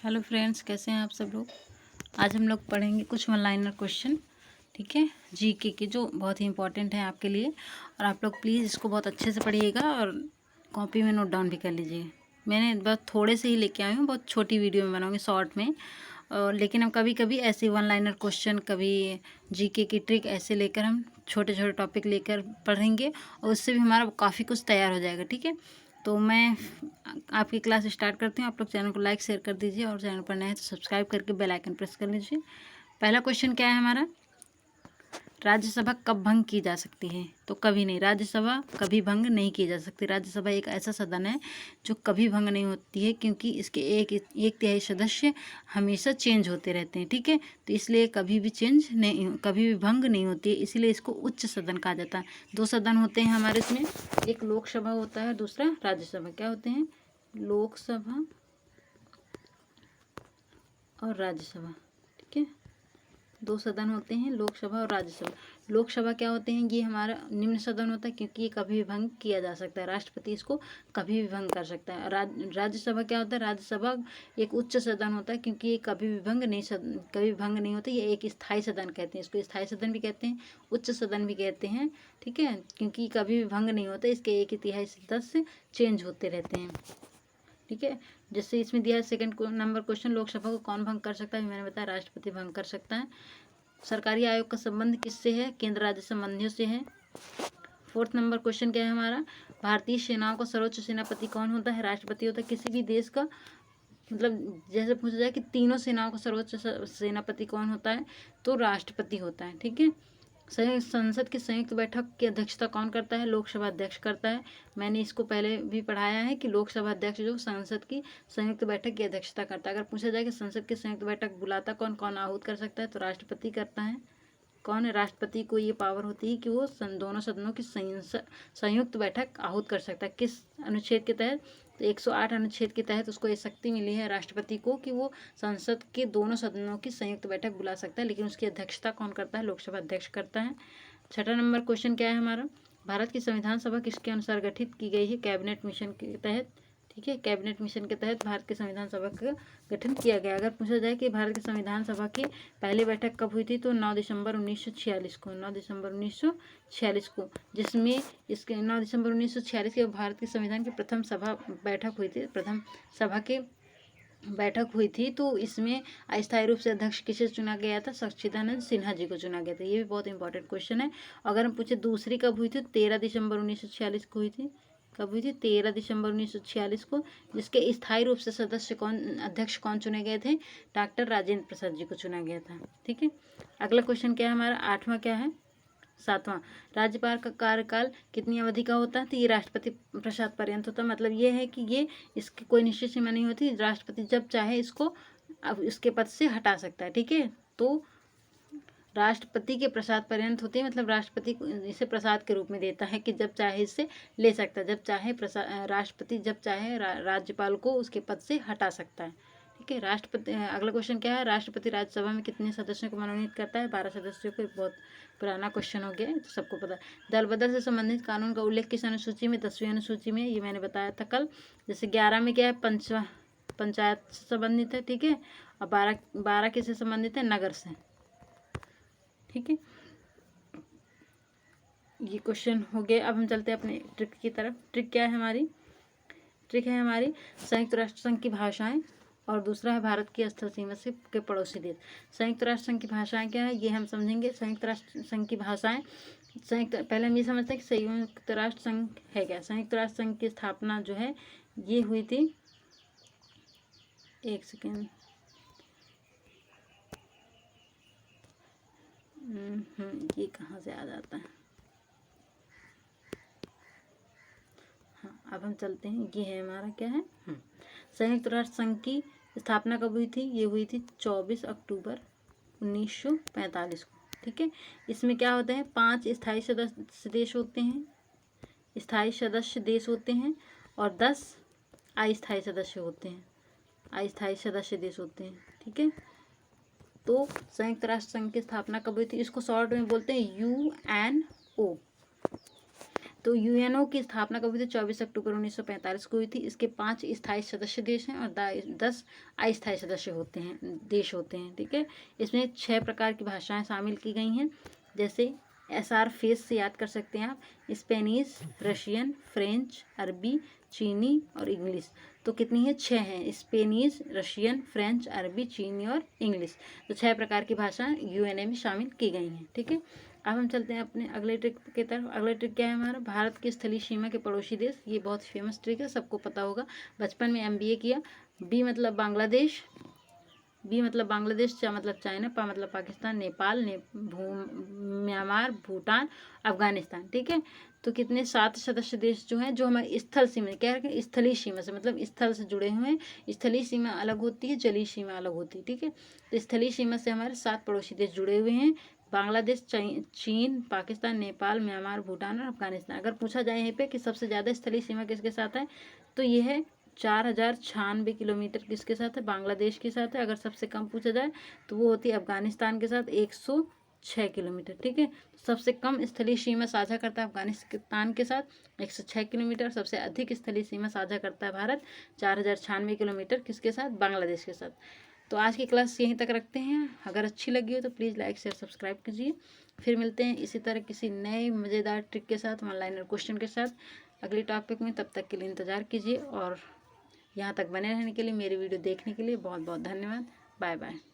Hello friends, कैसे हैं आप सब लोग। आज हम लोग पढ़ेंगे कुछ वन लाइनर क्वेश्चन, ठीक है, जीके के, जो बहुत ही इंपॉर्टेंट है आपके लिए। और आप लोग प्लीज़ इसको बहुत अच्छे से पढ़िएगा और कॉपी में नोट डाउन भी कर लीजिए। मैंने बहुत थोड़े से ही लेके आई हूँ, बहुत छोटी वीडियो में बनाऊँगी, शॉर्ट में। और लेकिन हम कभी कभी ऐसे वन लाइनर क्वेश्चन, कभी जीके की ट्रिक ऐसे लेकर हम छोटे छोटे टॉपिक लेकर पढ़ेंगे और उससे भी हमारा काफ़ी कुछ तैयार हो जाएगा, ठीक है। तो मैं आपकी क्लास स्टार्ट करती हूँ। आप लोग चैनल को लाइक शेयर कर दीजिए और चैनल पर नए हैं तो सब्सक्राइब करके बेल आइकन प्रेस कर लीजिए। पहला क्वेश्चन क्या है हमारा, राज्यसभा कब भंग की जा सकती है। तो कभी नहीं, राज्यसभा कभी भंग नहीं की जा सकती। राज्यसभा एक ऐसा सदन है जो कभी भंग नहीं होती है, क्योंकि इसके एक तिहाई सदस्य हमेशा चेंज होते रहते हैं, ठीक है। तो इसलिए कभी भी चेंज नहीं, कभी भी भंग नहीं होती है, इसलिए इसको उच्च सदन कहा जाता है। दो सदन होते हैं हमारे इसमें, एक लोकसभा होता है, दूसरा राज्यसभा। क्या होते हैं, लोकसभा और राज्यसभा, ठीक है। दो सदन होते हैं, लोकसभा और राज्यसभा। लोकसभा क्या होते हैं, ये हमारा निम्न सदन होता है, क्योंकि ये कभी भी भंग किया जा सकता है, राष्ट्रपति इसको कभी भी भंग कर सकता है। राज्यसभा क्या होता है, राज्यसभा एक उच्च सदन होता है, क्योंकि ये कभी भी भंग नहीं होता। ये एक स्थायी सदन कहते हैं, इसको स्थायी सदन भी कहते हैं, उच्च सदन भी कहते हैं, ठीक है, क्योंकि कभी भी भंग नहीं होता। इसके एक तिहाई सदस्य चेंज होते रहते हैं, ठीक है। जैसे इसमें दिया है सेकंड नंबर क्वेश्चन, लोकसभा को कौन भंग कर सकता है। मैंने बताया राष्ट्रपति भंग कर सकता है। सरकारी आयोग का संबंध किससे है, केंद्र राज्य संबंधियों से है। फोर्थ नंबर क्वेश्चन क्या है हमारा, भारतीय सेनाओं का सर्वोच्च सेनापति कौन होता है, राष्ट्रपति होता है। किसी भी देश का मतलब जैसे पूछा जाए कि तीनों सेनाओं का सर्वोच्च सेनापति कौन होता है, तो राष्ट्रपति होता है, ठीक है। संसद की संयुक्त बैठक की अध्यक्षता कौन करता है, लोकसभा अध्यक्ष करता है। मैंने इसको पहले भी पढ़ाया है कि लोकसभा अध्यक्ष जो संसद की संयुक्त बैठक की अध्यक्षता करता है। अगर पूछा जाए कि संसद की संयुक्त बैठक बुलाता कौन, कौन आहूत कर सकता है, तो राष्ट्रपति करता है। कौन है, राष्ट्रपति को ये पावर होती है कि वो दोनों सदनों की संयुक्त बैठक आहूत कर सकता है। किस अनुच्छेद के तहत, तो 108 अनुच्छेद के तहत उसको ये शक्ति मिली है राष्ट्रपति को कि वो संसद के दोनों सदनों की संयुक्त बैठक बुला सकता है, लेकिन उसकी अध्यक्षता कौन करता है, लोकसभा अध्यक्ष करता है। छठा नंबर क्वेश्चन क्या है हमारा, भारत की संविधान सभा किसके अनुसार गठित की गई है, कैबिनेट मिशन के तहत, ठीक है। कैबिनेट मिशन के तहत भारत की संविधान सभा का गठन किया गया। अगर पूछा जाए कि भारत की संविधान सभा की पहली बैठक कब हुई थी, तो 9 दिसंबर 1946 को, 9 दिसंबर 1946 को, जिसमें इसके 9 दिसंबर 1946 के भारत के संविधान की प्रथम सभा बैठक हुई थी, प्रथम सभा के बैठक हुई थी। तो इसमें अस्थायी रूप से अध्यक्ष किसे चुना गया था, सच्चिदानंद सिन्हा जी को चुना गया था। ये भी बहुत इंपॉर्टेंट क्वेश्चन है। अगर हम पूछे दूसरी कब हुई थी, 13 दिसंबर 1946 को हुई थी। कब हुई थी, 13 दिसंबर 1946 को, जिसके स्थायी रूप से अध्यक्ष कौन चुने गए थे, डॉक्टर राजेंद्र प्रसाद जी को चुना गया था, ठीक है। अगला क्वेश्चन क्या है हमारा, आठवां क्या है, सातवां, राज्यपाल का कार्यकाल कितनी अवधि का होता है, तो ये राष्ट्रपति प्रसाद पर्यंत होता है। मतलब ये है कि ये इसकी कोई निश्चित सीमा नहीं होती, राष्ट्रपति जब चाहे इसको अब इसके पद से हटा सकता है, ठीक है। तो राष्ट्रपति के प्रसाद पर्यंत होते हैं, मतलब राष्ट्रपति इसे प्रसाद के रूप में देता है कि जब चाहे इससे ले सकता है, जब चाहे राष्ट्रपति जब चाहे राज्यपाल को उसके पद से हटा सकता है, ठीक है। राष्ट्रपति, अगला क्वेश्चन क्या है, राष्ट्रपति राज्यसभा में कितने सदस्यों को मनोनीत करता है, 12 सदस्यों को। बहुत पुराना क्वेश्चन हो गया, तो सबको पता है। दल बदल से संबंधित कानून का उल्लेख किस अनुसूची में, 10वीं अनुसूची में, ये मैंने बताया था कल। जैसे 11 में क्या है, पंचायत से संबंधित है, ठीक है। और 12 किससे संबंधित है, नगर से, ठीक है। ये क्वेश्चन हो गए। अब हम चलते हैं अपने ट्रिक की तरफ। ट्रिक क्या है हमारी, ट्रिक है हमारी संयुक्त राष्ट्र संघ की भाषाएं, और दूसरा है भारत की स्थल सीमा से के पड़ोसी देश। संयुक्त राष्ट्र संघ की भाषाएं क्या है, ये हम समझेंगे। संयुक्त राष्ट्र संघ की भाषाएं, पहले हम ये समझते हैं कि संयुक्त राष्ट्र संघ है क्या। संयुक्त राष्ट्र संघ की स्थापना जो है ये हुई थी, एक सेकेंड, ये कहाँ से आ जाता है, हाँ अब हम चलते हैं। ये है हमारा क्या है, संयुक्त राष्ट्र संघ की स्थापना कब हुई थी, ये हुई थी 24 अक्टूबर 1945 को, ठीक है। इसमें क्या होते हैं, 5 स्थायी सदस्य देश होते हैं, स्थायी सदस्य देश होते हैं, और 10 अस्थायी सदस्य होते हैं, अस्थायी सदस्य देश होते हैं, ठीक है। तो संयुक्त राष्ट्र संघ की स्थापना कब हुई थी, इसको शॉर्ट में बोलते हैं UN-O। तो तो यूएनओ की स्थापना कब हुई थी? 24 अक्टूबर 1945 को हुई थी। इसके 5 स्थायी सदस्य देश हैं और 10 अस्थायी सदस्य होते हैं, देश होते हैं, ठीक है। इसमें 6 प्रकार की भाषाएं शामिल की गई हैं, जैसे SR फेस से याद कर सकते हैं आप, स्पेनिश, रशियन, फ्रेंच, अरबी, चीनी और इंग्लिश। तो कितनी है? 6 हैं, स्पेनिश, रशियन, फ्रेंच, अरबी, चीनी और इंग्लिश। तो 6 प्रकार की भाषाएं यूएनए में शामिल की गई हैं, ठीक है। अब हम चलते हैं अपने अगले ट्रिक की तरफ। अगला ट्रिक क्या है हमारा? भारत की स्थलीय सीमा के पड़ोसी देश। ये बहुत फेमस ट्रिक है, सबको पता होगा, बचपन में MBA किया। बी मतलब बांग्लादेश, बी मतलब बांग्लादेश, चा मतलब चाइना, पा मतलब पाकिस्तान, नेपाल, म्यांमार, भूटान, अफगानिस्तान, ठीक है। तो कितने? 7 सदस्य देश जो हैं, जो हमारे स्थल सीमा, क्या है, स्थलीय सीमा से मतलब स्थल से जुड़े हुए हैं। स्थलीय सीमा अलग होती है, जलीय सीमा अलग होती है, ठीक है। तो स्थलीय सीमा से हमारे 7 पड़ोसी देश जुड़े हुए हैं, बांग्लादेश, चीन, पाकिस्तान, नेपाल, म्यांमार, भूटान और अफगानिस्तान। अगर पूछा जाए यहीं पे कि सबसे ज़्यादा स्थलीय सीमा किसके साथ है, तो ये है 4096 किलोमीटर किसके साथ है? बांग्लादेश के साथ है। अगर सबसे कम पूछा जाए तो वो होती है अफगानिस्तान के साथ, 106 किलोमीटर, ठीक है। सबसे कम स्थलीय सीमा साझा करता है अफगानिस्तान के साथ 106 किलोमीटर। सबसे अधिक स्थलीय सीमा साझा करता है भारत 4096 किलोमीटर, किसके साथ? बांग्लादेश के साथ। तो आज की क्लास यहीं तक रखते हैं। अगर अच्छी लगी हो तो प्लीज़ लाइक शेयर सब्सक्राइब कीजिए। फिर मिलते हैं इसी तरह किसी नए मज़ेदार ट्रिक के साथ, ऑनलाइन और क्वेश्चन के साथ अगले टॉपिक में। तब तक के लिए इंतज़ार कीजिए और यहाँ तक बने रहने के लिए, मेरी वीडियो देखने के लिए बहुत बहुत धन्यवाद। Bye bye.